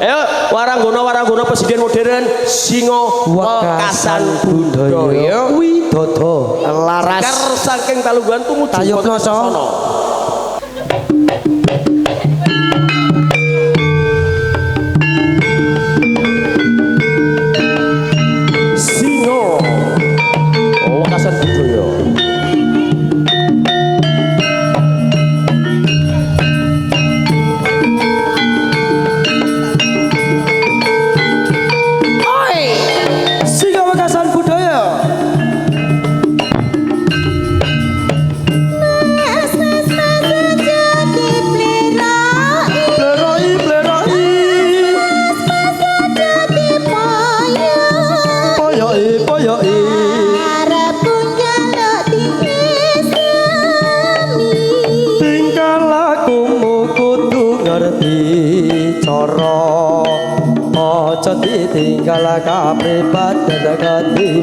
Ayo waranggono presiden modern Singo Wekasan Budaya Widodo laras saking Talungguhan tumuju Tayubna sono. Singo Wekasan Budaya. Tinggal kapribat dadakati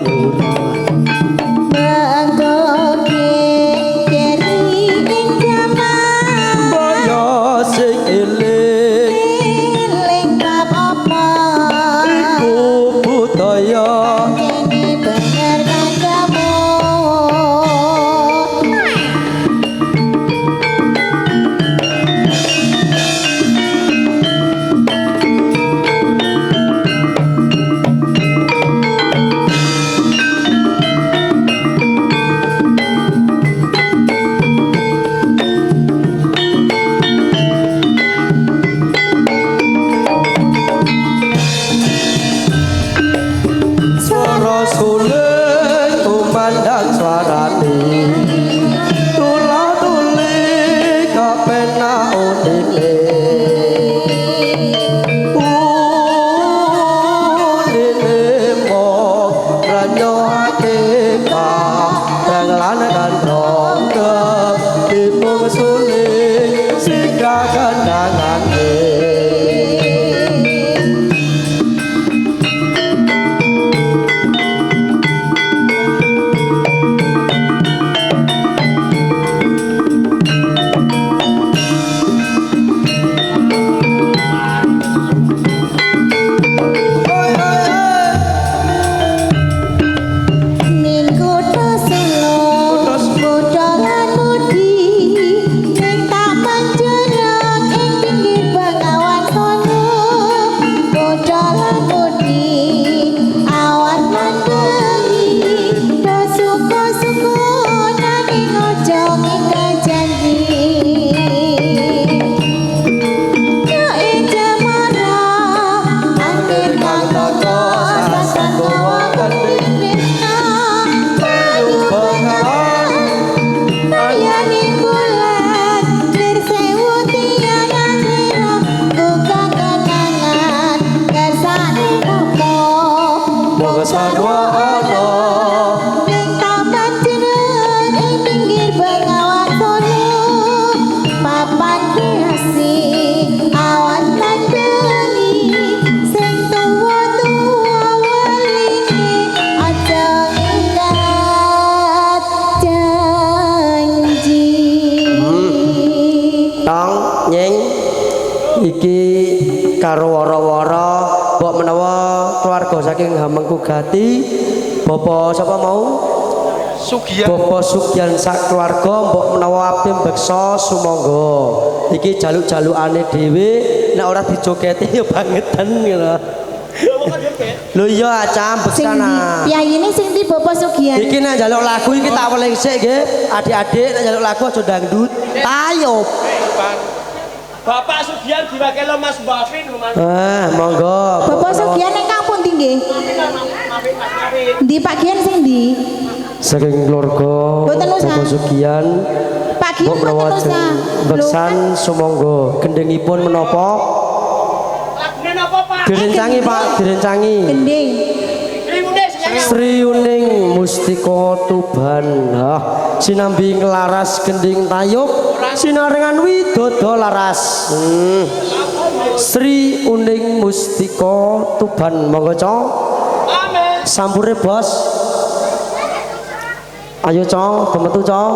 karo wara-wara mbok menawa keluarga saking Hamengkugati Bapak sapa mau Sugiyan Bapak Sugiyan sak keluarga mbok menawa abdi beksa sumangga iki jaluk-jalukane dhewe nek ora dijogeti ya bangetan ngono lho iya acam beksana piyayine sing ndi Bapak Sugiyan iki nek njaluk lagu iki tak weling sik nggih adik-adik nek njaluk lagu aja dangdut tayub Bapak Sugiyan diwakili Mas Bafin. Monggo. Bapak Sugiyan ning kampung ndi nggih? Ndi Pak Gian sing ndi? Saking keluarga Bapak Sugiyan. Pak Gian mboten usah. Beksan sumangga. Gendhengipun menapa? Lagune napa, Pak? Direncangi, Pak, direncangi. Gendheng. Sri Uning Mustika Tuban. Sinambi nglaras gending tayub. Sinarengan widodo laras. Sri Uning Mustika Tuban monggo Cong. Amin. Sampure Bos. Ayo Cong, gemetu Cong.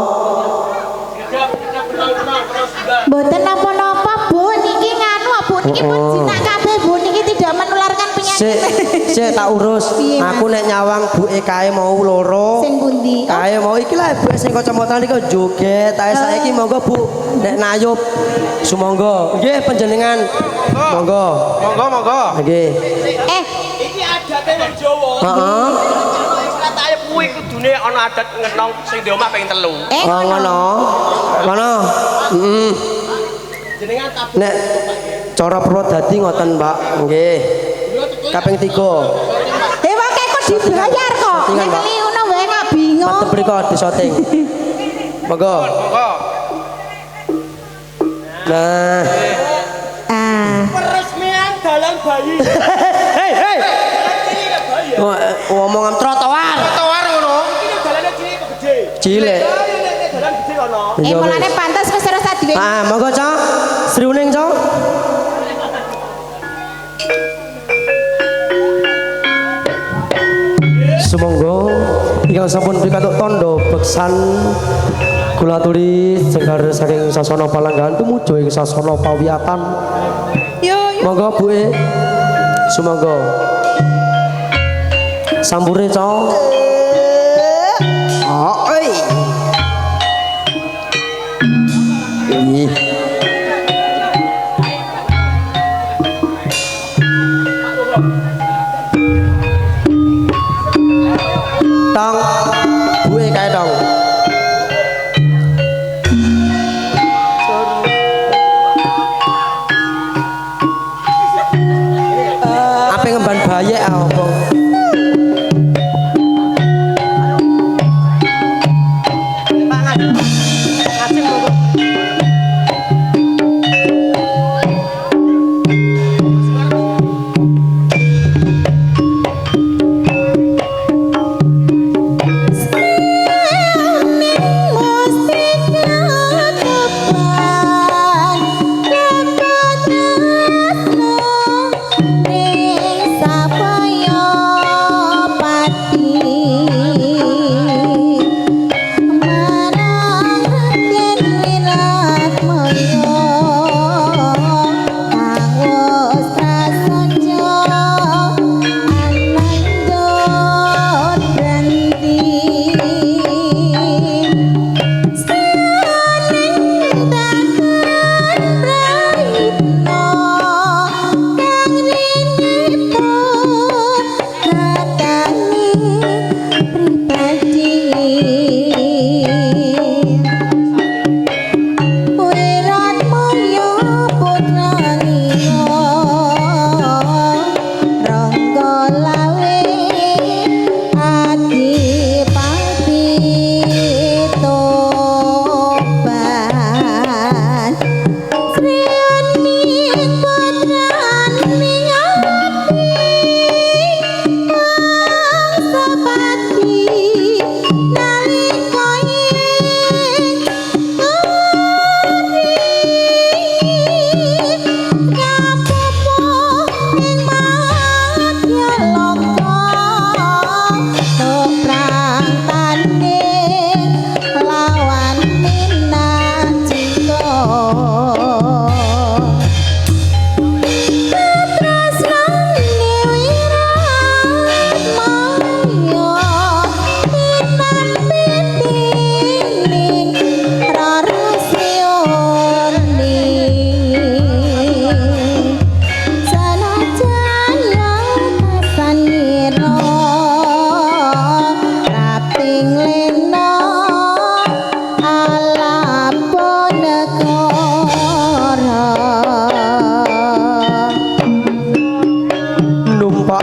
Mboten napa-napa Bu, niki nganu Bu, niki pun jinak kabeh Bu, niki Sik tak urus. Piye, Mas? Aku nek nyawang buke kae mau loro. Sing pundi? Kae mau iki lah buke sing kacamata iki joget. Ae saiki monggo Bu nek nayub. Sumangga. Nggih panjenengan. Monggo. Monggo. Nggih. Iki adate wong Jawa. Heeh. Katanya kuwi kudune ana adat ngenong sing di omah ping 3. Oh ngono. Ngono. Heeh. Jenengan tabung. Nek cara Purwodadi ngoten, Mbak. Nggih. Kaping 3. Wae kok dibayar kok. Settingan, Nek Pak. kali ngono wae gak bingung. Mantep mriko disoting. Monggo. Nah. Ah. Peresmian dalan bayi. Hei. Bayi. Ngomong trotoar. Tawar ngono. Ini dalane cilik apa gede? Cilik. Nek dalan gede kono. Iya, Mulane wis. pantes wis ora sadhiwe. Ah, monggo, Cok. Sriuning, Cok. Sumangga ingkang sampun pikatuk tandha beksan kula aturi jenggar saking sasana palanggahan tumuju ing sasana pawiyatan. Yo. Monggo buke. Sumangga. Sampure, Cok. Oh, oi. Ini. Tong, buke kae dong. Apa ngemban bayek apa?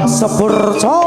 sepur cok.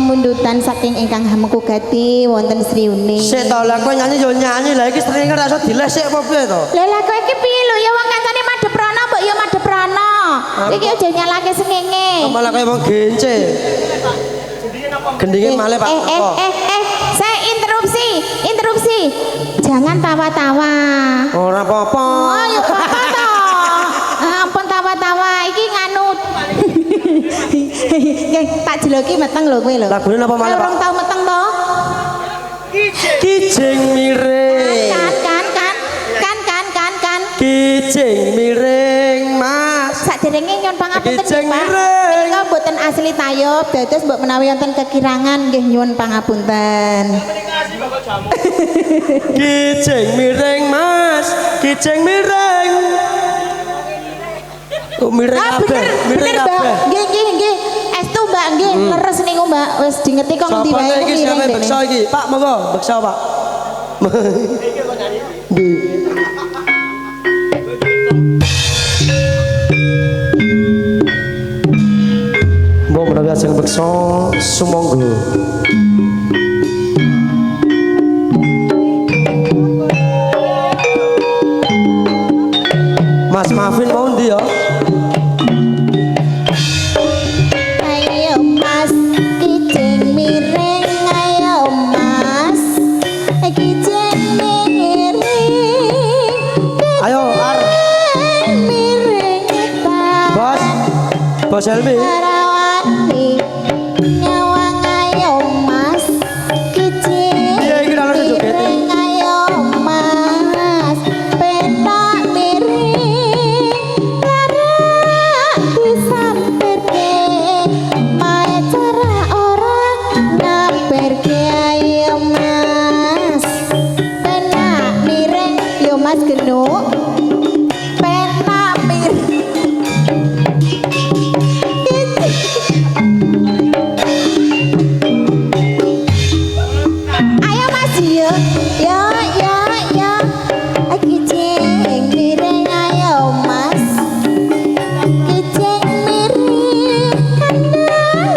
pamundutan saking ingkang Hamengku Gati wonten Sriune. Sik to lah kowe nyanyi yo nyanyi lah iki sering ora iso dilesek apa piye to? Lha lah kowe iki piye lho ya wong kancane madhep rana mbok ya madhep rana. Iki aja nyalake sengenge. Malah kowe wong gence. Gendinge malih Pak. Saya interupsi. Jangan tawa-tawa. Ora apa-apa. Oh, ya apa to? Ampun tawa-tawa iki nganut. Nggih, tak jeloki meteng lho kowe lho. Lagune napa malih Pak? Orang tau meteng to? Kijing miring. Kan. Kijing miring Mas. Saderenge nyuwun pangapunten Kijing Pak. miring. Menika mboten asli tayub, dados mbok menawi wonten kekirangan nggih nyuwun pangapunten. Kijing miring Mas. Kijing miring. Oh miring kabeh, miring Mbak. kabeh. Nggih. Estu Mbak nggih, leres niku Mbak. Wis dingerti kok ngendi wae iki sampe beksa iki. Pak monggo, beksa Pak. Nggih. Mbok menawi ajeng beksa sumangga. Mas Mafin mau ndi ya? Ayo Mas, kijing miring ayo Mas. Kijing miring. Ayo Miring ta. Bos Helmi. Rawani nyawang ayo Mas. Kijing Iya iki lho joget. miring ayo Mas. Penak miring karak disampirke. Mae cara ora nampirke ayo Mas. Penak miring yo Mas genuk. Penak miring. Ayo Mas yo kijing miring ayo Mas. Kijing miring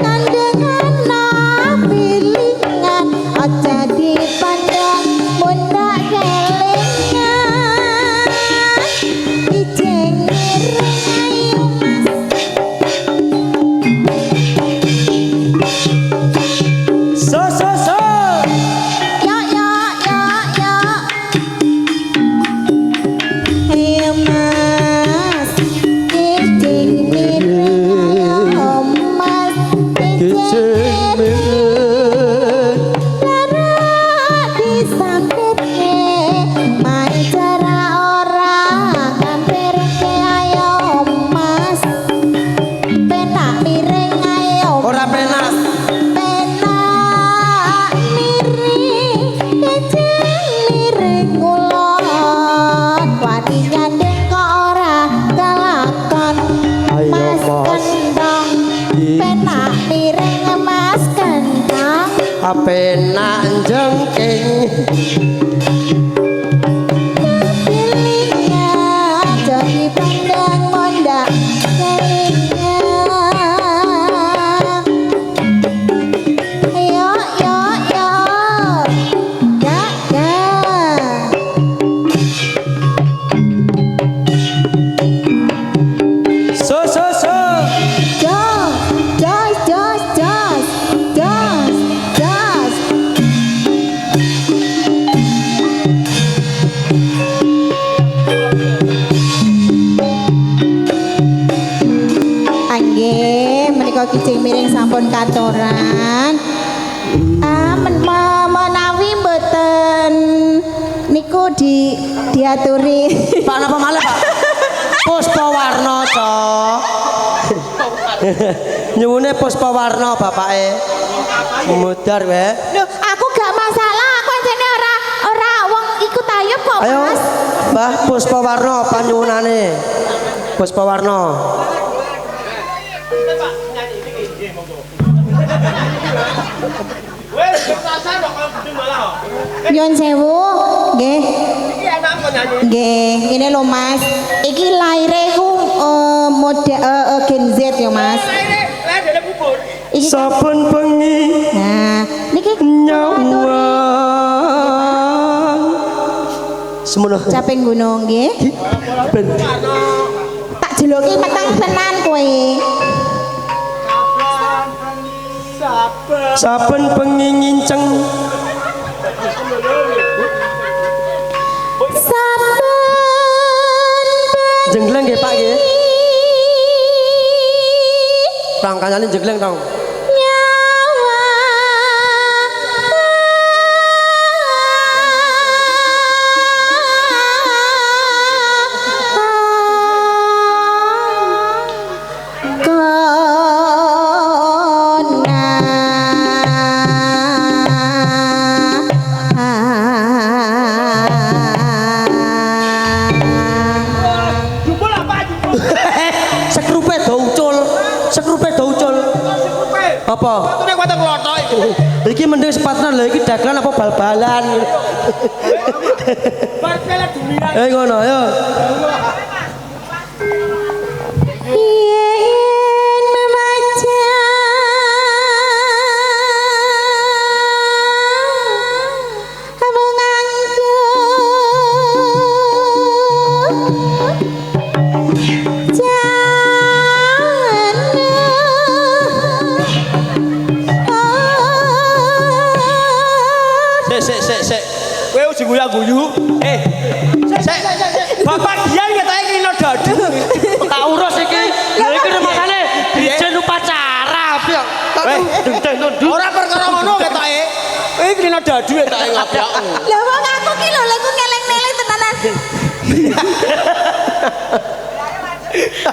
kandang pilingan aja dipandang mundak kelingan. Kijing miring ayo Mas. So. Yo. Ayo Mas, kijing miring ayo Mas, kijing miring lara disampirke, mae cara ora ngampirke ayo Mas, penak miring ayo Ora penak. penak miring kijing miring ngulon wani nyandeng kok ora kelakon Ayo, Mas Mas. Kentang penak miring Mas Kentang Apenak jengking. pilingan jadi pandang mondak kelingan. Yo ya. So. Jos. Angge menika kijing miring sampun katoran. Menawi mboten niku diaturi. Pak napa malih Pak? Puspawarna to. Nyuwune Puspawarna bapake. Mudar wae. Loh, aku gak masalah, aku anjene ora wong ikut tayub kok, Ayo, Mas. Mbah Puspawarna panyuwunane. Puspawarna. Nyuwun sewu, nggih. Iki enak kok nyanyi. Nggih, ngene lho Mas. Iki laire ku model Gen Z ya Mas. Laire kubur. Iki kan- saben bengi Nah, niki nyawa semono caping gunung nggih. ben Tak jeloki meteng tenan kowe. saben bengi nginceng Saben jengleng nggih Pak nggih tang kancane jengleng tang nyawa Jupul apa jupul? sekrupe do ucul apa Nek kuat klothok iki. iki mending sepatunan lho iki dagelan apa bal-balan Bar kala dunia. ngono ayo yen memaca Sik. Kowe ujung guyu-guyu. Sik. Bapak Dian ketoke klino dadu. tak urus iki lha iki remakane dijen upacara piye Ora perkara ngono ketoke. Kowe klino dadu ketoke ngabrak. Lah wong aku ki lho lek ngeleng-eleng tenanan.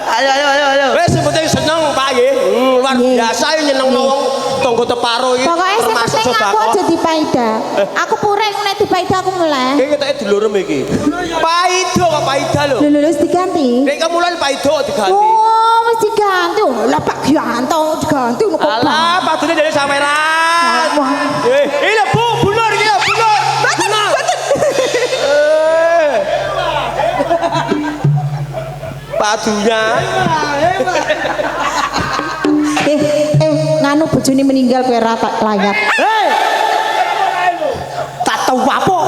ayo Wes sing penting seneng Pak nggih. Luar biasa nyenengno wong tangga teparo iki. Pokoknya sing termasuk penting aku sedekah. aja dipaida. Aku pureng nek dipaida aku mulai. Iki ketoke dulurem iki. Paido kok paida lho. Lho wis diganti. Nek kemulan paido kok diganti. Oh, mesti diganti. Lah Pak Gianto diganti kok. Alah, padune dene samperan. Ini Bu, bulur iki, bulur. Bulur. Padunya. Nganu bojone meninggal kowe ra tak layat. tak tahu apa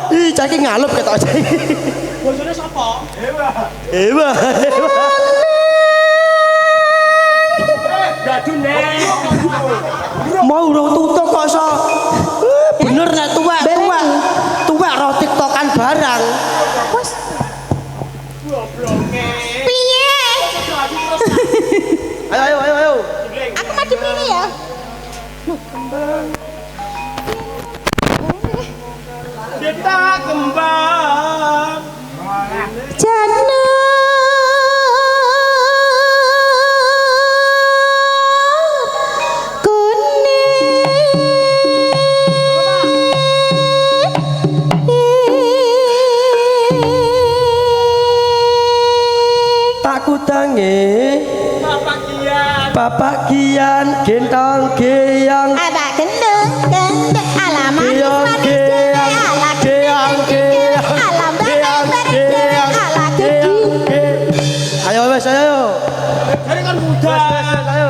ih cah iki ngalup ketok cah iki Bojone sapa? hebat Dadune. mau urung tutuk kok iso bener nek tuwek roh tiktokan barang Wes. Piye? ayo Aku mati pilih ya. Kita kembang. Jana tak kutangi Bapak Kian gentong geyang ada gendeng alam geyang geyang geyang geyang alam geyang geyang ala geyang ayo wes ayo Jadi kan muda. ayo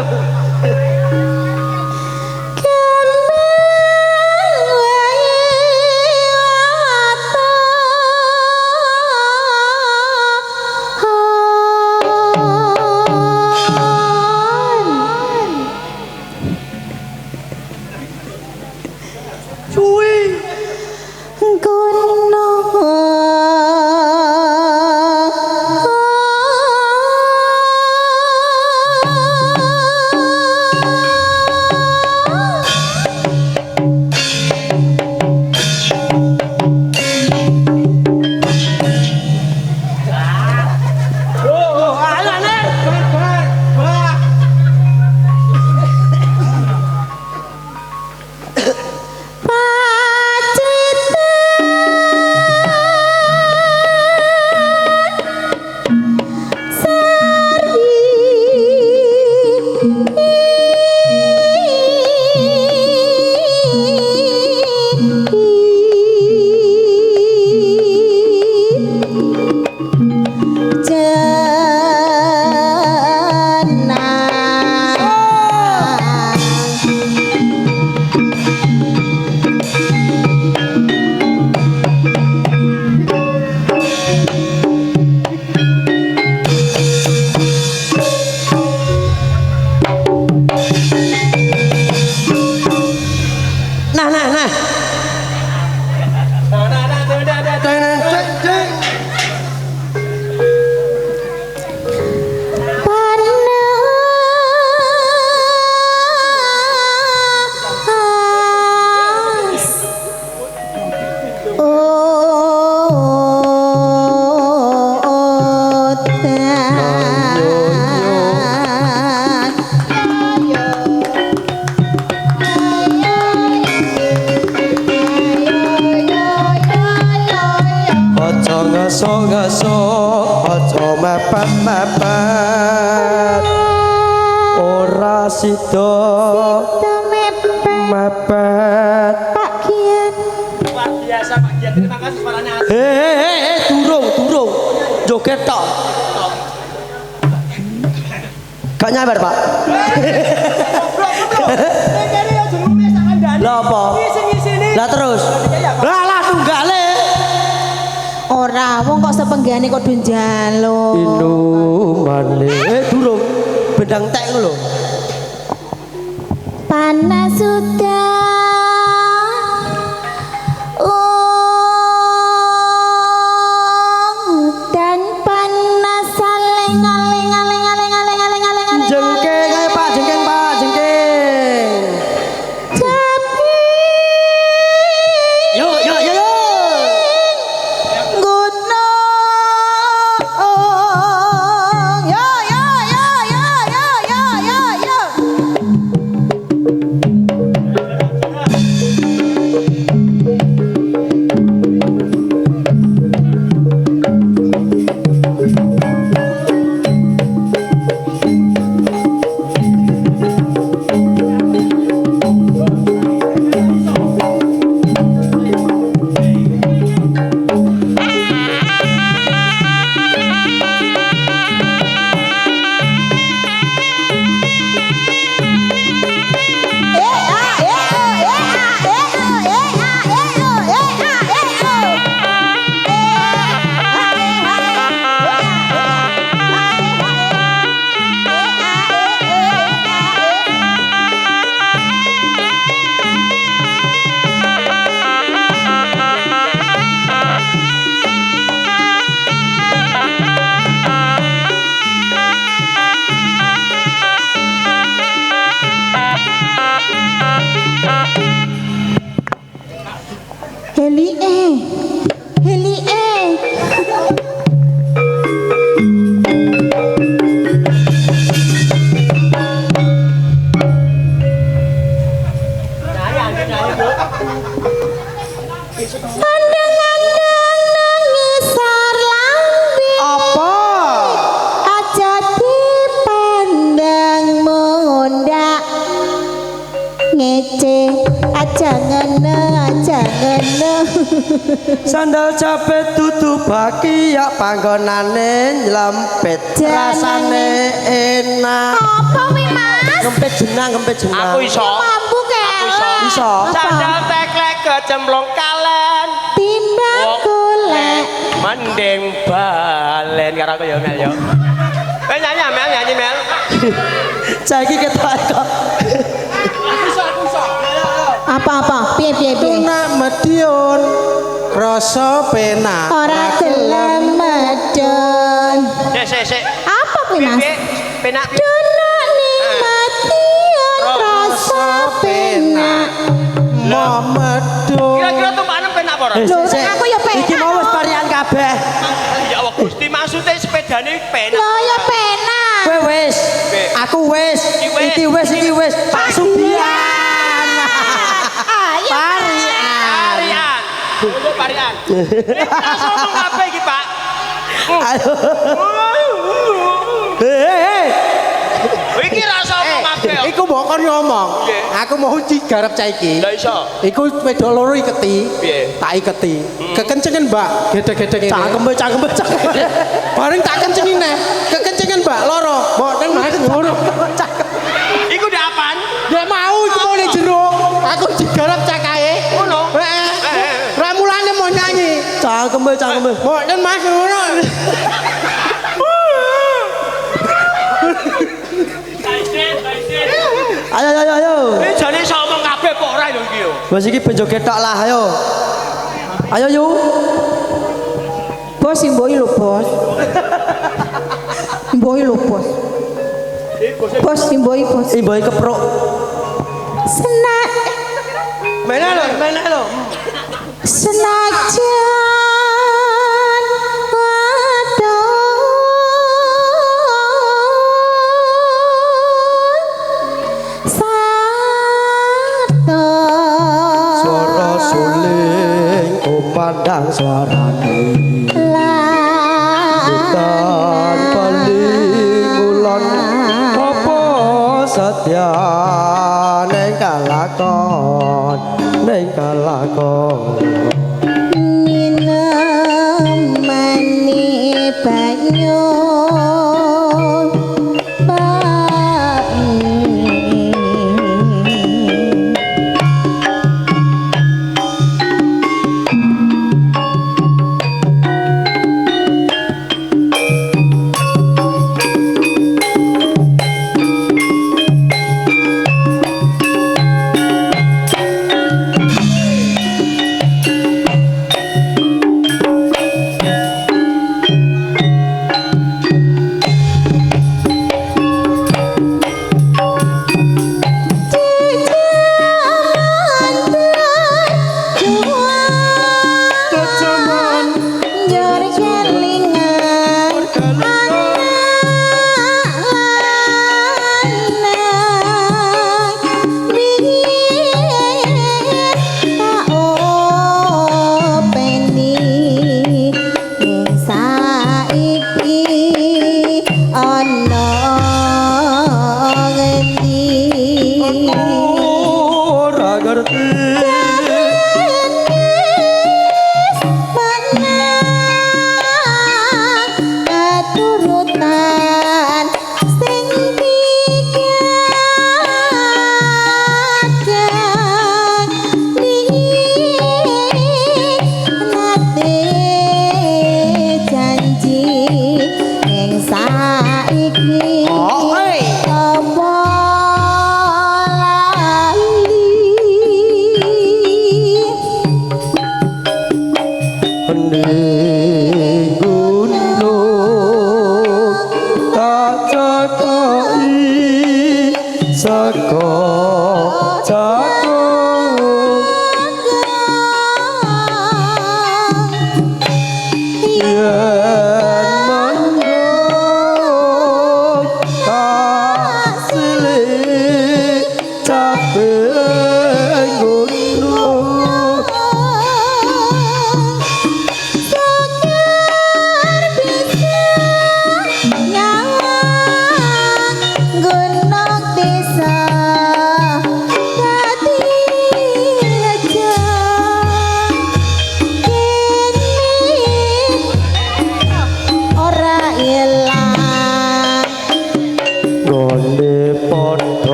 Nah. Ngesok aja mepet ora sida mepet Pak Kian. Luar biasa Pak Kian, terima kasih suaranya. durung joget tok gak nyabar Pak lah apa lah terus lah tunggale Ora, wong kok sepenggane kudu njaluk. Inumane durung bendang tek ngono lho. Panas sudah dan panas saling aling Jengking ae Pak, jengking Pak, jengking. tapi Yo. Sandal capek tutupake ya panggonane nylempet rasane enak. Apa wi Mas? Ngempet jenang. Aku iso. Mampu ke? Iso. Sandal teklek kecemplung kalen. Tindak golek. Mending balen karo aku ya Mel yo. Nyanyi Mel. Saiki ketok kok. Apa? Piye? Tuna Madiun rasa penak. Ora gelem medun. Sik. Apa kuwi Mas? Penak. Tuna ni Madiun rasa penak. Mau medun. Kira-kira tumpakan penak apa ora? Lho, aku ya penak. Iki mau wis parian kabeh. Ya Allah Gusti maksudnya sepedane penak. Lho ya penak. Kowe wis. Aku wis. Iki wis. Pak Subian. Parian. Untuk parian. Ini langsung ngomong apa iki, Pak? Ayo. Hei. Iki rasa ngomong apa? Iku mbok kon ngomong. Aku mau digarap cah iki. Lah iso. Iku wedok loro iketi. Piye? Tak iketi. Kekencengan, Mbak. Gedhe-gedhe ngene. Cangkem. Bareng tak kencengi neh. Kekencengan, Mbak, loro. Mboten Mas ngono. Iku ndak apaan? Ndak mau iku mau ning jero. Aku digarap cah kae. Ngono. Heeh. Ra mulane mau nyanyi. Cangkem. Mboten Mas ngono. Ayo. Ini jane iso ngomong kabeh kok ora lho iki yo. Bos iki ben joget tok lah ayo. Ayo yu. Bos simboi lho, Bos. Simboi lho, Bos. Bos simboi, Bos. Imboi kepruk. Senak Mana lo? senajan wadon sato Suara suling kumandang suarane. Bukan paling ulon apa satya neng kalakon minemani banyu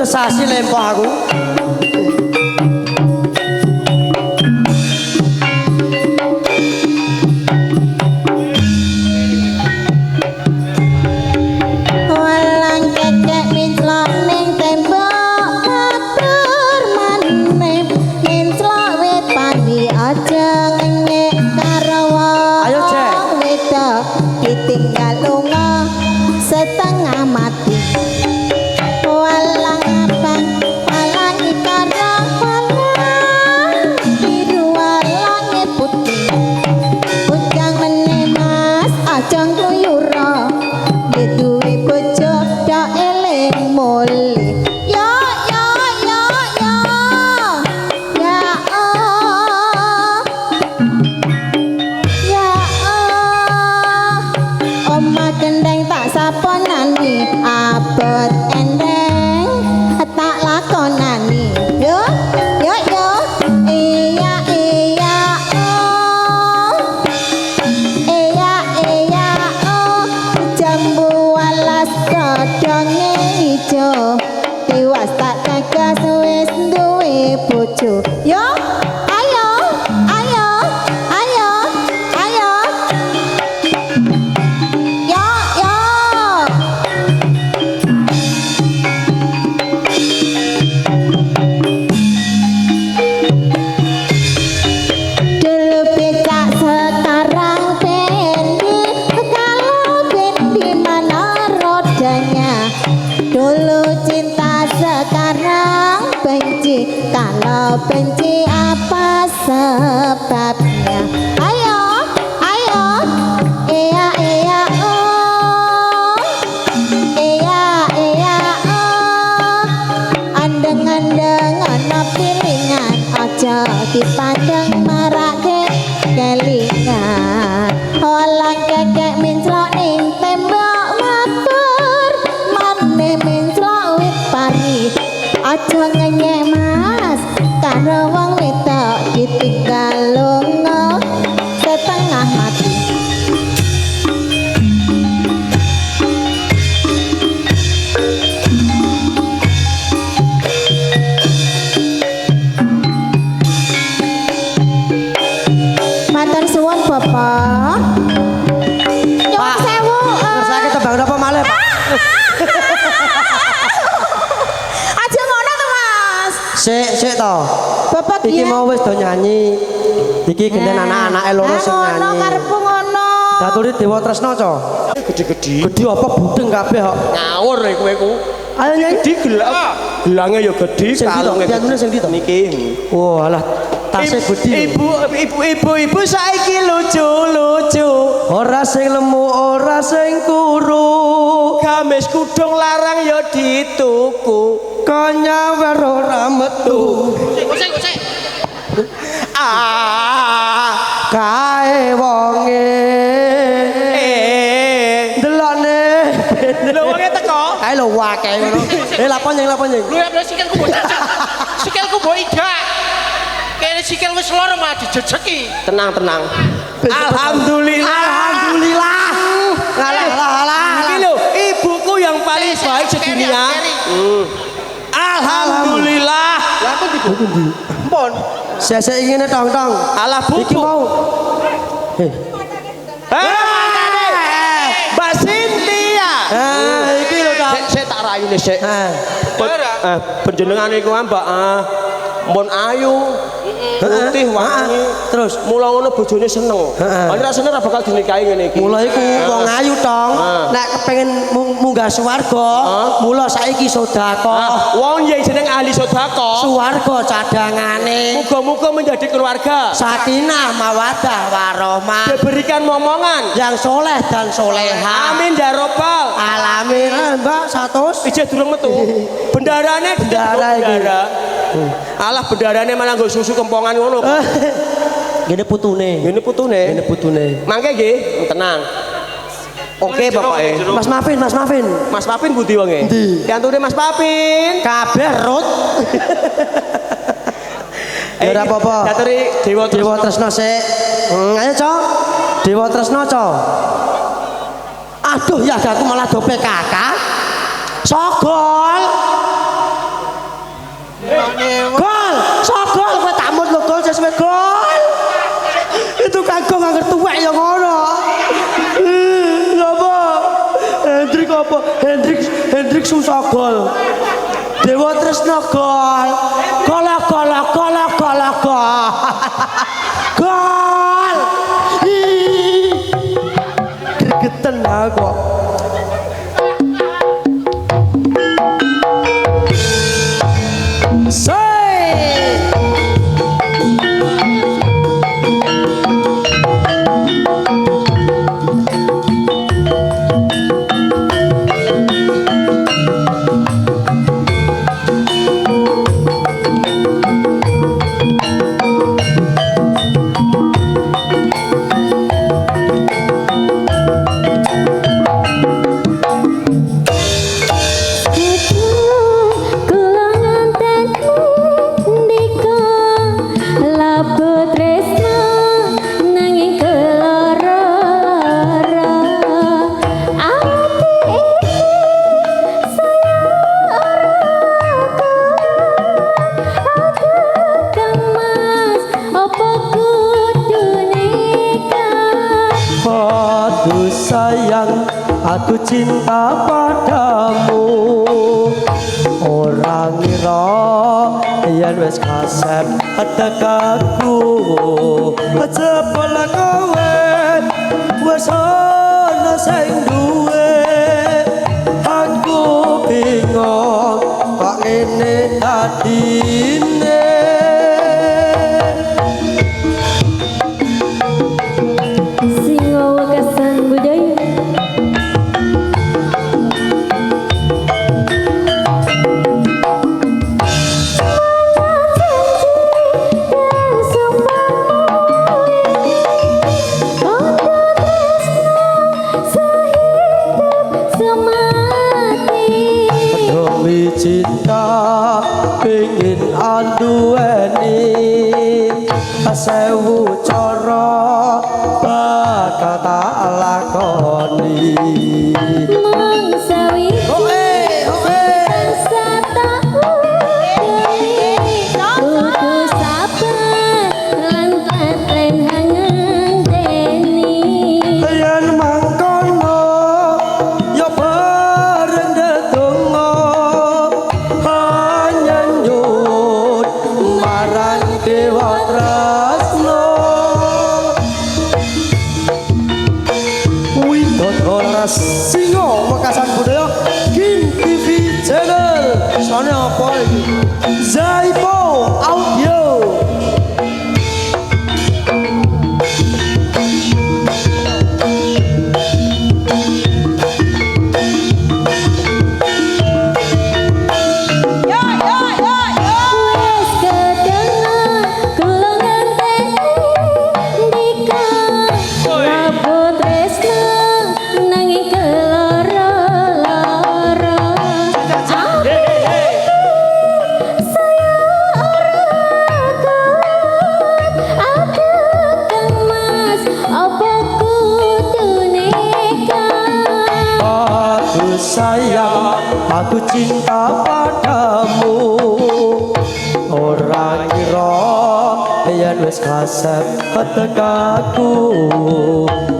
sasi lempah aku. Walang kekek minclok ning tembok atur maneh minclok wit pandi aja ngek karo Ayo, Cek. wedok ditinggal lunga setengah mati. Walang abang walang ikarang walang biru walang putih ujang meneh mas aja gluyura duwe bojo dak eling mule ya ya ya ya ya ya omah gendeng tak saponani abot endeng tak lakonani yo yo yo iya iya iya oh jambu alas godhonge ijo tiwas tak tegas wis duwe bojo yo ayo ayo ayo Walang kekek minclok ning tembok matur Mane minclok wit pari Aja ngenyek mas Karo wong wedok ditinggal lunga setengah mati Matur suwun Bapak. Nyuwun sewu. Ngersake tembang napa malih, Pak? Aja ngono to, Mas. Sik to. Bapak Iki dia. mau wis do nyanyi. Iki genten anak-anake loro sing Ngono nyanyi. karepku ngono. Daturi Dewa Tresna, Co. Gede-gede. Gede apa budeng kabeh kok. Ngawur kowe ku. Ayo nyanyi. Gede gelang. Gelangnya ya gede, Sing ndi to? kalungnya Piantune sing ndi to? niki. Oh, alah tasih gede. Ibu saiki lucu-lucu. Ora sing lemu, ora sing kuru. Gamis kudung larang ya dituku. Konyawer ora metu. Gosek. Kae wonge. Delone. Lho wonge teko. Kae lho wae ngono. Lapon nyeng. Lu ya sikilku mbok jejek. Sikilku mbok idak. Kene sikil wis loro mah dijejeki. Tenang. Alhamdulillah. Alah. Ini lho, ibuku yang paling baik sedunia. Alhamdulillah. Lah aku dibundi. Mpun. Sesek ngene tong. Alah Iki bubu. mau. Mbak Cynthia. Iki lho, Tong. Sik tak rayune sik. Ah. Penjenengan iku Mbak Mun ayu. Putih wangi. Terus Mula ngono bojone seneng. Heeh. Nek seneng ora bakal dinikahi ngene iki. mula iku wong ayu tong. Nek kepengin munggah swarga, mula saiki sedekah. Wong yang jeneng ahli sedekah. Swarga cadangane. Muga-muga menjadi keluarga. Sakinah mawaddah warahmah. Diberikan momongan. Yang soleh dan soleha. Amin ya robbal. Alamin. Mbak 100. Ijeh durung metu. Bendarane Bendara iki. bendara. Alah bendarane malah nggo susu kempongan ngono. Gini putune. Ngene putune. Gini putune. Mangke nggih, tenang. Oke Bapak. Mas Mafin. Mas Papin budi wonge? Endi? Piantune Mas Papin. Kabeh rut. Ya ora apa-apa. Daturi Dewa Tresna sik. Ayo, Cok. Dewa Tresna, Cok. Aduh, ya aku malah do PKK. Sogol. Gol, sogol kowe tamut lho gol sesuk gol. Itu kagok angger tuwek ya ngono. Apa? Hendrik apa? Hendrik susah gol. Dewa Tresna gol. Gol. Gol. Gregeten aku. Aku cinta padamu. Orang ngira yen wis kasep tekaku. Jebul kowe wis ana sing duwe. Aku bingung kok ngene dadine. sewu cara bakal tak lakoni mangsawi Singo Mekasan Budaya King TV Channel soalnya apa ini Zaipo Audio sayang, aku cinta padamu. Orang kira yen wis kasep tekaku.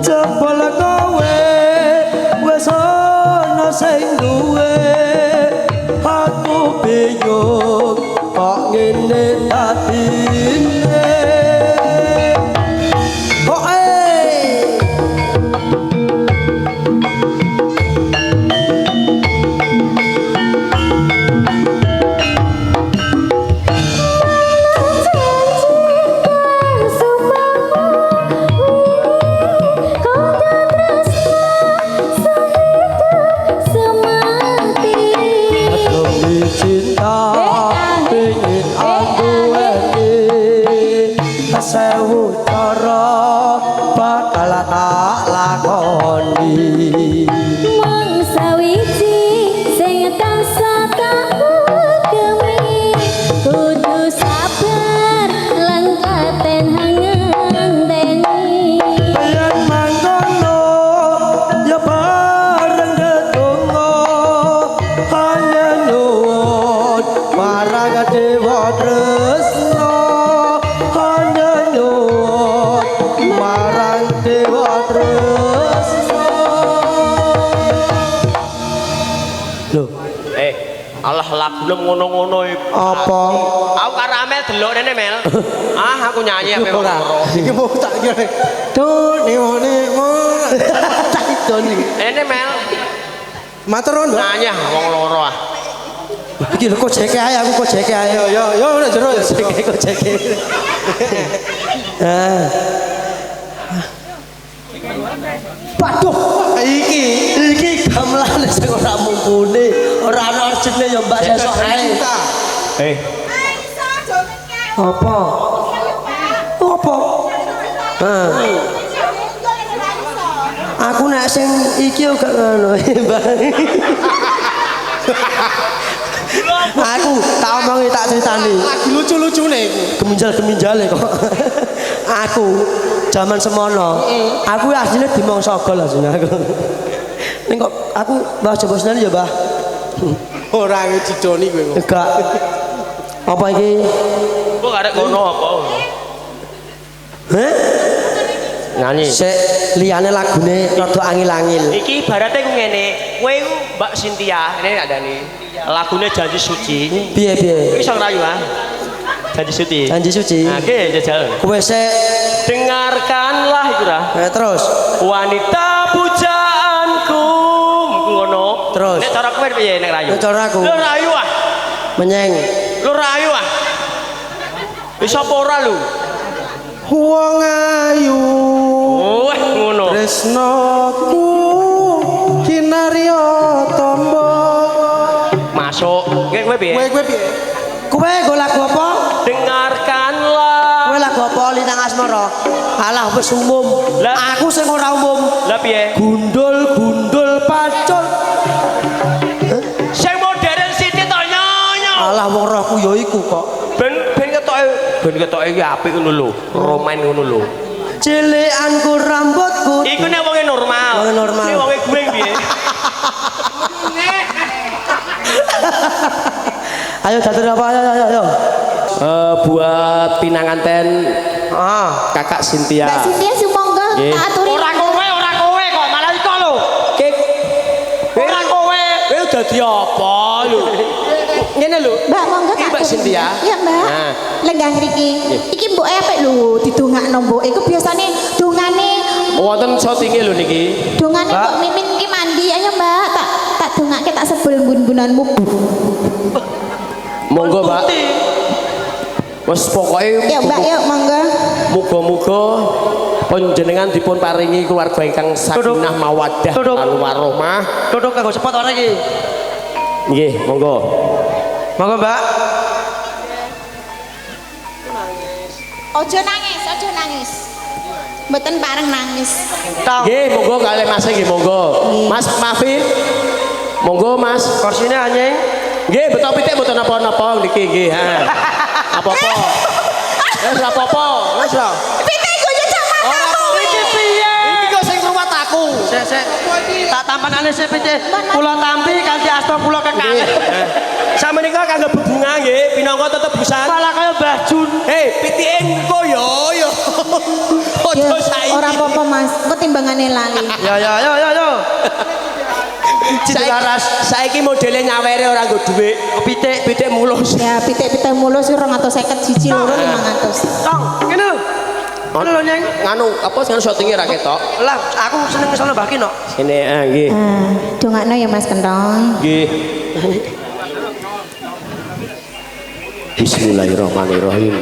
Jebul kowe wis ana sing duwe. Aku bingung kok ngene dadine. Sewu cara bakal tak lakoni mangsa wiji sing tansah tak gemi kudu sabar lan katen ngenteni yen mangkono ya bareng gedonga hanya nuwun marang dewa tresna Allah lagu ngono-ngono apa? Aku karo Amel delok rene Mel. Aku nyanyi ape ora. Iki mau tak kira. Done tak doni. Rene Mel. Matur nuwun, nyanyi wong loro ah. Iki lho kok jeke ae aku kok jeke ae. Yo ora jero ya jeke kok jeke. Waduh, iki gamelan sing ora mumpuni, ora ana arjine ya Mbak sesuk ae. Apa? Apa? Aku nek sing iki yo gak ngono, Mbak. Aku tak omongi tak critani. Lagi lucu-lucune iku. Geminjal-geminjale kok. Aku zaman semono. Aku asline dimongso gol asline aku. Ning kok aku Mbah Joko Senen ya, Mbah. Ora didoni kowe kok. Enggak. Apa iki? Kok arek ngono apa? Heh? Nyanyi. Sik liyane lagune rada angil-angil. Iki ibaratnya ku ngene, kowe iku Mbak Cynthia, ini adane. Lagune Janji Suci. Piye? Iso ngerayu ah. Janji Suci. Janji Suci. Oke, jajal. Kowe sik dengarkanlah iku ra. terus. Wanita pujaanku. Ngono. Terus. Nek cara kowe piye nek rayu? Nek cara aku. Lu rayu ah. Menyeng. Lu rayu ah. Wis apa ora lu? Wong ayu. Wah, ngono. Tresnaku kinarya tamba. Masuk. Kowe piye? Kowe piye? Kowe go lagu apa? Dengarkanlah. Kowe lagu apa Lintang Asmara? Alah wis umum. Lah. Aku sing ora umum. Lah piye? Gundul pacul. Sing modern sithik to nyonya. Alah wong rohku ya iku kok. Ben ketoke iki apik ngono lho, romain ngono lho. Cilikanku rambutku. Iku nek wonge normal. Wonge normal. Nek wonge gue piye? Ayo datur apa ayo. Buat pinanganten Kakak Cynthia. Mbak Cynthia sumangga Nggih. tak aturi. Ora kowe kok malah iko lho. Ora kowe. Kowe dadi apa lho? Ngene lho. Mbak monggo Iki tak Mbak aturi. Cynthia. Iya, Mbak. Nah. Lenggah ngriki. Iki mboke apik lho didongakno mbok. Iku biasane dongane Wonten shootinge lho niki. dongane Mbak. Mbok Mimin iki mandi. Ayo, Mbak. Tak dongake tak sebel bun-bunanmu. Monggo, Mbak. Wes pokoke Ya, Mbak, yuk monggo. muga-muga panjenengan dipun paringi keluarga ingkang sakinah mawaddah Duduk. lan warahmah. Duduk kanggo sepot ora iki. Nggih, monggo. Monggo, Mbak. Ojo nangis. Mboten pareng nangis. Nggih, monggo kalih Mas nggih monggo. Mas Mafin. Monggo, Mas. Korsine anjing. Nggih, beto pitik mboten napa-napa niki nggih, ha. Apa-apa. Wis apa-apa, wis lho. Pitik guyu sama Ora apa iki piye? Iki kok sing ngruwat aku. Sik. Tak tampanane sik pitik. Kula tampi kanthi asta kula kekang. Sama nika kanggo bebunga nggih, pinangka tetep busan. Malah kaya Mbah Jun. Pitike engko yo. Ojo saiki. Ora apa-apa, Mas. Engko timbangane lali. Yo. Saiki modele nyawere ora nggo dhuwit. Pitik mulus. Ya, pitik-pitik mulus 250 siji loro 500. Tong, ngene. Ngono lho, Nyeng. Nganu apa sing shootinge ra ketok? Lah, aku seneng kesana Mbah Kino. Sini nggih. Dongakno ya Mas Kentong. Nggih. Bismillahirrahmanirrahim.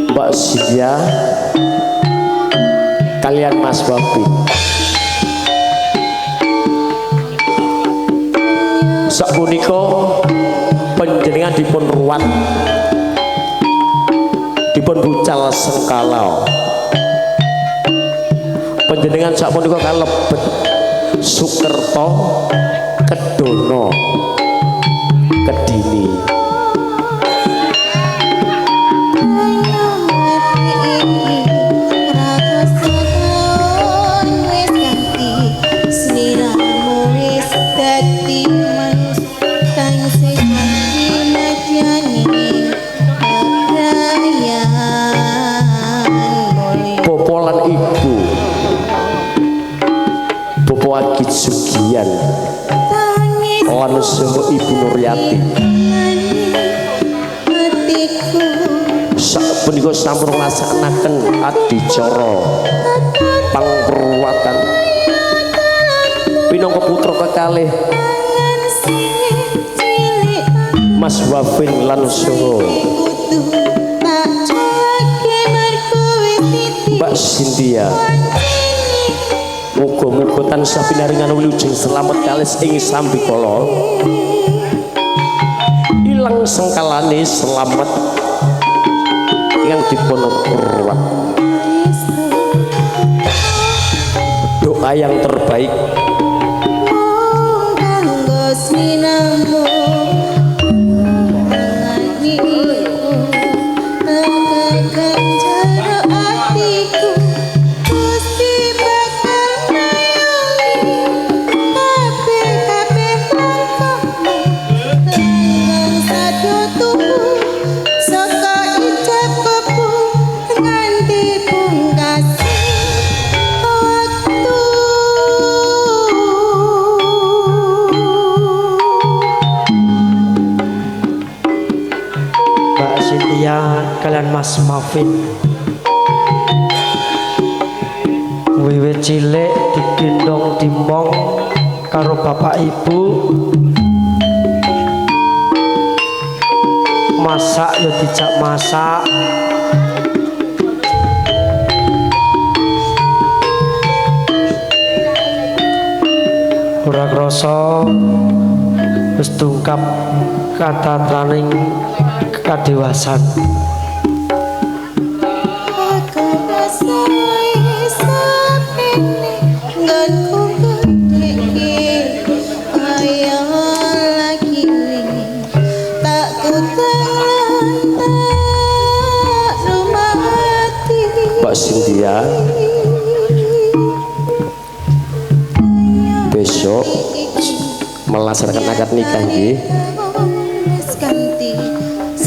Mbak Cynthia kalian Mas Wapi. Sapunika panjenengan dipun ruwat dipun bucal sengkala. Panjenengan sapunika kalebet Sukerto Kedono Kedini. Popolan ibu Bopo Agit Sugiyan lan saha Ibu Nuryati sapunika sampun nglaksanakaken adicara pangruwatan pinangka putra kekalih Mas Wafin lan saha Mbak Cynthia. Muga-muga tansah pinaringan wilujeng selamat kalis ing sambikala. Ilang sengkalane selamat yang dipun ruwat. Doa yang terbaik Mbak Cynthia kalian Mas Mafin. Wiwit cilik digendong dimong karo bapak ibu masak ya dijak masak. Ora krasa wis tungkap katatraning kadewasan. Aku rasa sapene nggonku gedhe kaya lagi tak kutangan tak rumati. Mbak Cynthia besok melaksanakan akad nikah nggih.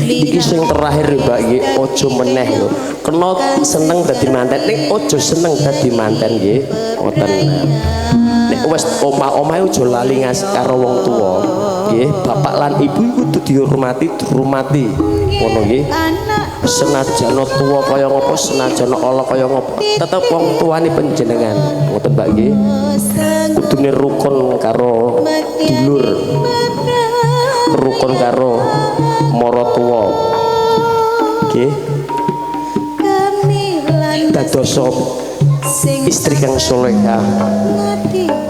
Iki sing terakhir Mbak nggih, aja meneh lho. Kena seneng dadi manten ning aja seneng dadi manten nggih. Ngoten. Nek wis omah-omahe aja lali ngas karo wong tuwa. Nggih, bapak lan ibu kudu dihormati, dirumati. Ngono nggih. Senajan tuwa kaya ngopo, senajan ala kaya ngopo, tetep wong tuane panjenengan. Ngoten Mbak nggih. Kudune rukun karo dulur. Rukun karo maratuwa. Nggih. Dadosa istri kang salehah.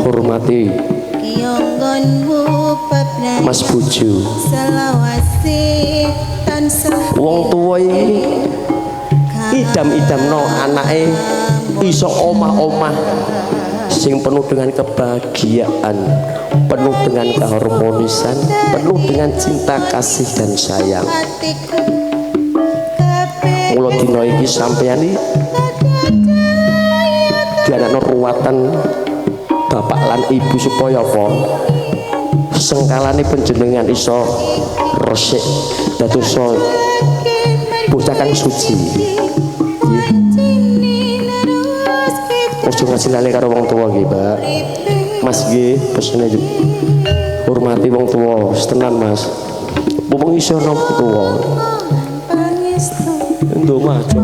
Hormati Mas bojo. Wong tuwa iki idam-idamno anake iso omah-omah sing penuh dengan kebahagiaan, penuh dengan keharmonisan, penuh dengan cinta kasih dan sayang. Mula dina iki sampeyan iki dianakno ruwatan bapak lan ibu supaya apa? Sengkalane panjenengan iso resik dadosa bocah kang suci. Ojo ngasih lali karo wong tua nggih, Mbak. Mas nggih, pesene hormati wong tua, tenan Mas. Mumpung iso nang tua. Nduk majo.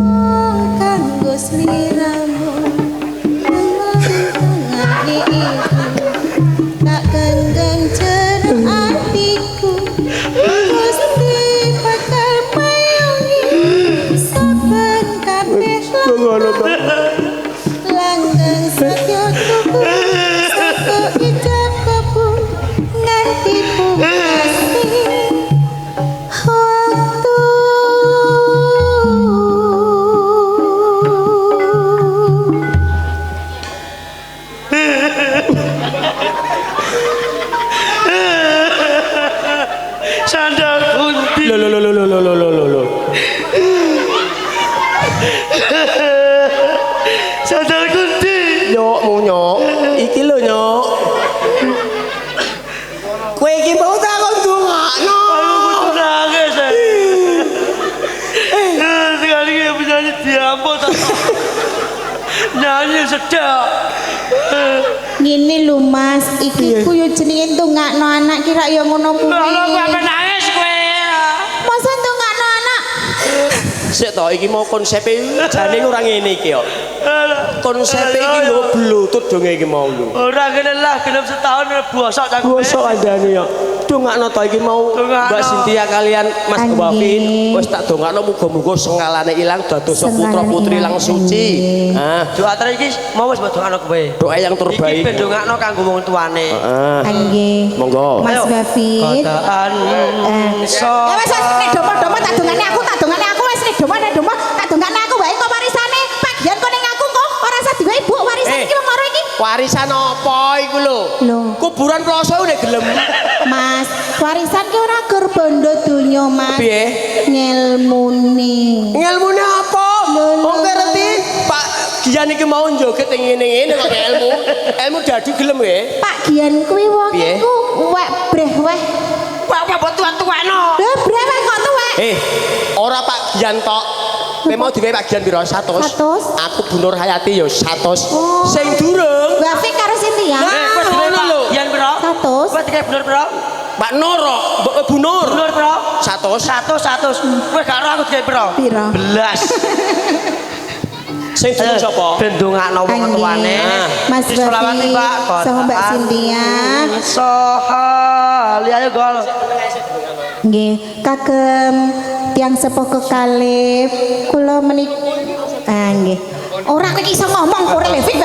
Kanggo sliramu. Tak kendang cereng atiku. Gusti bakal mayungi saben kabeh langgeng satya tuku saka ijab kabul nganti pungkasi waktu. Sandal kunti. Lo. Sandal kunti. Nyok mau nyok. Iki lho nyok. Kowe iki mau takon dongakno. Aku nangis. Sekali dia penyanyi diampun. Nyanyi sedap. Ngene lho Mas, iki ku yo jenenge ndongakno anak kira yo ngono kuwi. Lho kok nangis kowe? Masa ndongakno anak? Sik to iki mau konsepe jane ora ngene iki kok. Konsepe iki lho blutut donge iki mau lho. Ora kene lah genep setahun bosok cak kowe. Bosok andane yo. Dongakno to iki mau Mbak Cynthia kalian Mas Wafin wis tak dongakno muga-muga sengalane ilang dados putra putri lang suci. Ah, Doa terakhir iki mau wis dongakno kowe. doa yang terbaik. Iki ben dongakno kanggo wong tuane. Heeh. Nggih. Monggo. Mas Wafin. Kotaan so. Ya wis nek domo-domo tak dongane aku wis nek domo tak dongane aku wae kok warisane bagian kok ning aku kok ora usah diwe ibu warisan iki wong loro iki. Warisan apa iku lho? Lho. Kuburan ploso nek gelem. Mas, warisan ki ora gur bondo donya, Mas. Piye? Ngelmune. Ngelmune apa? Wong ngerti Pak Gian iki mau joget ngene-ngene kok ilmu. Ilmu dadu gelem nggih. Pak Gian kuwi wong Piye? iku wek breweh. Wah apa tuan-tuano. Lho breweh kok tuwek. Ora Pak Gian tok. Kowe mau digawe Pak Gian piro? 100. 100. Aku Bu Nur Hayati ya 100. Oh. Sing durung. Wafik karo Cynthia. Wes dhewe lho. Yen piro? 100. Wes dhewe bener piro? Pak Nur, Bu Nur. Bener piro? 100. 100. Wes gak ora aku dhewe piro? Piro? Belas. Sing durung sapa? Ben dongakno wong Anggi. tuane. Mas Diselawati, Wafik Pak. sama Mbak Cynthia. Soha, lihat gol. Nggih, kagem tiang sepuh kekalih kula menika nggih. Ora kowe iso ngomong kok Levik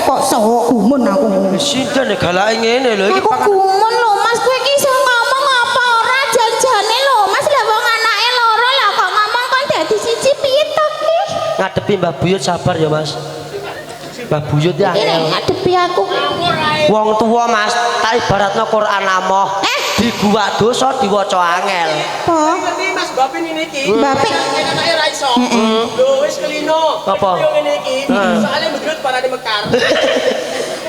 kok sok gumun aku. Sinten galake ngene lho iki Aku gumun lho Mas, kowe iki iso ngomong apa ora janjane lho Mas, lah wong anake loro lah kok ngomong kon dadi siji piye to ki? ngadepi Mbah Buyut sabar ya Mas. Mbah Buyut ya Ini ngadepi aku. wong tuwa Mas, tak ibaratno Quran amoh. Diguwak dosa diwaca angel. Apa? Ngerti Mas Bapi ngene iki. Bapi. Anake ra iso. Lho wis kelino. Apa? Yo ngene iki. Soale medhut parane mekar.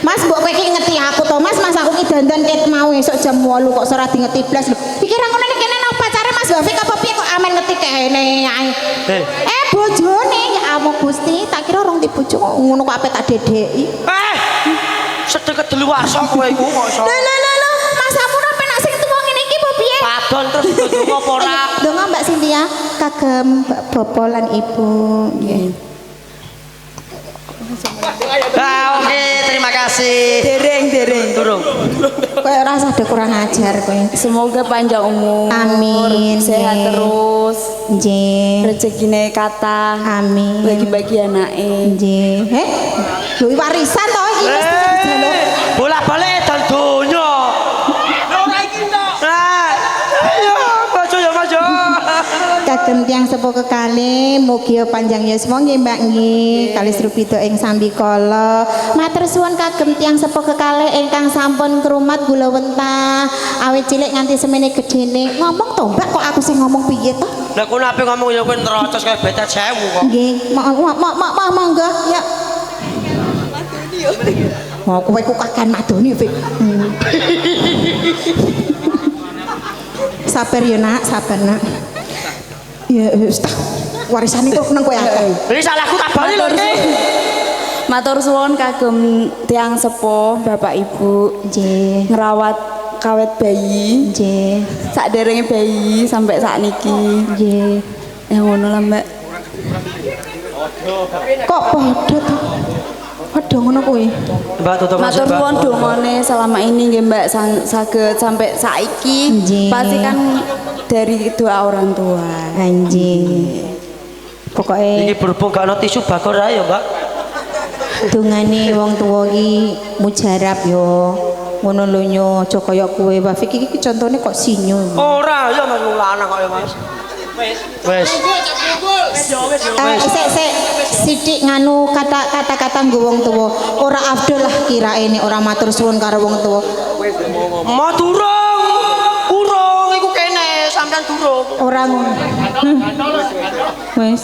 Mas mbok kowe iki ngeti aku to Mas, Mas aku ki dandan ket mau esuk jam 8 kok ora di ngeti blas lho. Pikiran ngono nek kene nang pacare Mas Bafi apa piye kok amen ngeti kene ae. Bojone ya ampun Gusti, tak kira rong dibojo kok ngono kok ape tak dedeki. Sedeket deluwarsa kowe iku kok iso. Lho, Mas Sampurna penak sing tuwa ngene iki apa piye? Padon terus ndonga apa ora? Donga Mbak Cynthia kagem Bapak lan Ibu. Nggih. Oke, terima kasih. Dereng. Durung. Kowe ora usah kurang ajar kowe. Semoga panjang umur, Amin. sehat Nggih. terus, Nggih. rezekine kata, Amin. bagi-bagi anake. Nggih. Lho warisan to iki mesti dijaluk. Bolak-balik edan donya. Lho ora iki tok. Ayo, maju ya maju. Kagem tiyang sepuh kekalih mugi panjang yuswa nggih Mbak nggih kalis rupita ing sambikala. Matur suwun kagem tiyang sepuh kekalih ingkang sampun krumat kula wentah awit cilik nganti semene gedene. Ngomong to Mbak kok aku sing ngomong piye to? Lah kowe ape ngomong ya kowe nerocos kaya betet sewu kok. Nggih, monggo ya. Mau kowe ku kakan madoni Fik. Sabar ya nak, sabar nak. Ya wis ta. Warisane kok nang kowe akeh. Ini salahku tak bali lho iki. Matur suwun kagem tiang sepuh, Bapak Ibu, Nggih. ngerawat kawet bayi, Nggih. sakderenge bayi sampai saat niki. Nggih. Ya ngono lah, Mbak. Kok padha to? Padha ngono kuwi. Mbak tutup Matur suwun dongane selama ini nggih Mbak saged sampai saiki. Nggih. Pasti kan dari doa orang tua. Anjing. Pokoke Iki berhubung gak ono tisu bakor ae ya, Mbak. dungane wong tuwa iki mujarab yo. Ngono lho nyo aja kaya kowe. Wafik iki contone kok sinyo. Ora, ya Mas lanang kok ya, Mas. Wes. Sik sithik nganu kata-kata nggo wong tuwa. Ora afdol lah kiraene ora matur suwun karo wong tuwa. Mau durung. Urung iku kene, sampean durung. Ora ngono. Wes.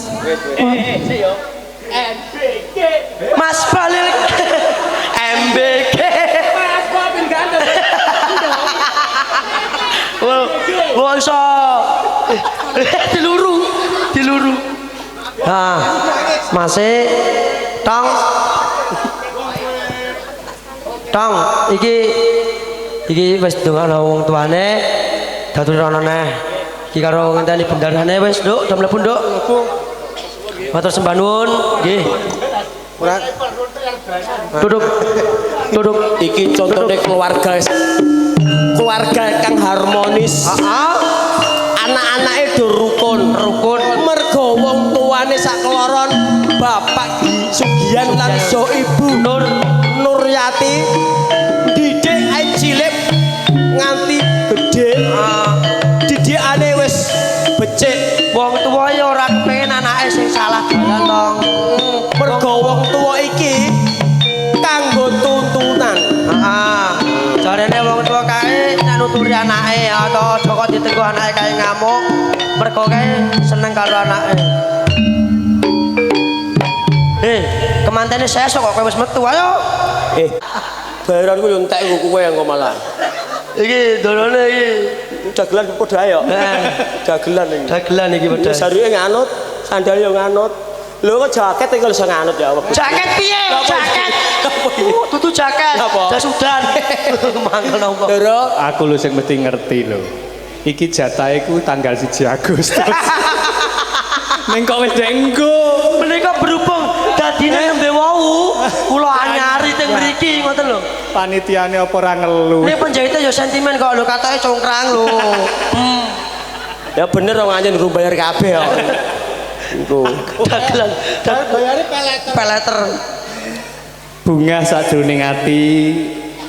Mas balik. MBK. Mas Bapi ganteng. Wah, iso. Diluru. Nah, masih tong. Iki wis ndongakno wong tuane datur rono neh. Iki karo ngenteni bendarane wis, Nduk, do mlebu, Nduk. Matur sembah nuwun, nggih. Duduk. Iki contohnya keluarga kang harmonis. Anak-anake do rukun. Mergo wong tuane sakloron bapak Sugiyan lan so ibu Nuryati didik ae cilik nganti gedhe. Didikane wis becik. Wong tuwa ya ora kepengin anake sing salah dalan, Tong. Mergo wong tuwa iki kanggo tuntunan. Jarene wong tuwa kae nek nuturi anake atau aja kok ditenggo anake kae ngamuk. Mergo kae seneng karo anake. Kemantene sesuk kok kowe wis metu ayo. Bayaranku yo entek kowe engko malah. Iki dolone iki Dagelan padha ae yo. Dagelan iki. dagelan iki padha. Saruke nganut, sandal yo nganut. Lho kok jaket iki iso nganut ya. Jaket piye? Jaket. Tutu jaket. Jas udan. Mangkel nopo? Doro, Aku lho sing mesti ngerti lho. Iki jatahe ku tanggal 1 Agustus. Ning kok wis denggo. Menika berhubung dadine nembe wau, kula anyari teng mriki ngoten lho. Panitiane apa ora ngelu. Ini penjahitnya ya sentimen kok lho, katanya congkrang lho. Ya bener dong anjen durung bayar kabeh kok. Iku. Dagelan. Bayare Peleter. Bunga sadurunge ati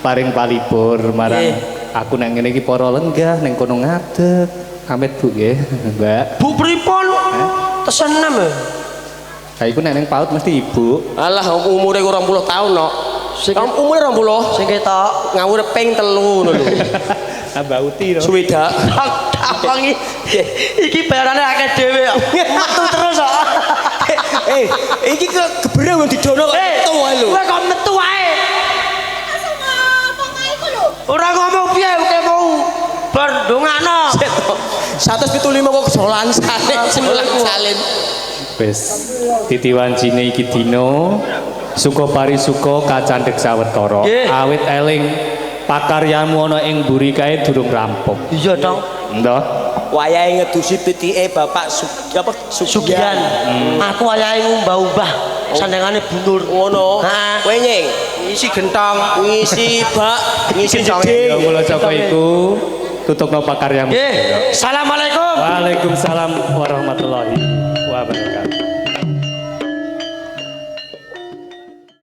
paring palipur marang aku nang ngene iki para lenggah ning kono ngadeg. Amit Bu nggih, Mbak. Bu pripun? Tesenem ya? Ha iku nek ning PAUD mesti ibu. Alah umure 20 tahun kok. Kamu umure 20. Sing ketok Ngawur ping 3 ngono lho. Mbak Uti lho. Suwida. takongi. Iki bayarane akeh dhewe kok. Metu terus kok. Iki kebereng wong didono kok metu ae lho. Kowe kok metu ae. Ora ngomong piye kowe mau bar ndongakno. 175 kok solan salin. Wis titiwancine iki dina suka parisuka kacandhek sawetara. Awit eling pakaryamu ana ing mburi kae durung rampung. Iya dong. Nggih. Wayahe ngedusi pitike Bapak Sugian. Aku wayahe ngumbah-umbah sandengane bunur. Ngono. Ha. Kowe nying Isi gentong. ngisi bak, ngisi Ya jeding. mula saka iku tutupno pakaryamu. Nggih. Assalamualaikum. Waalaikumsalam warahmatullahi wabarakatuh.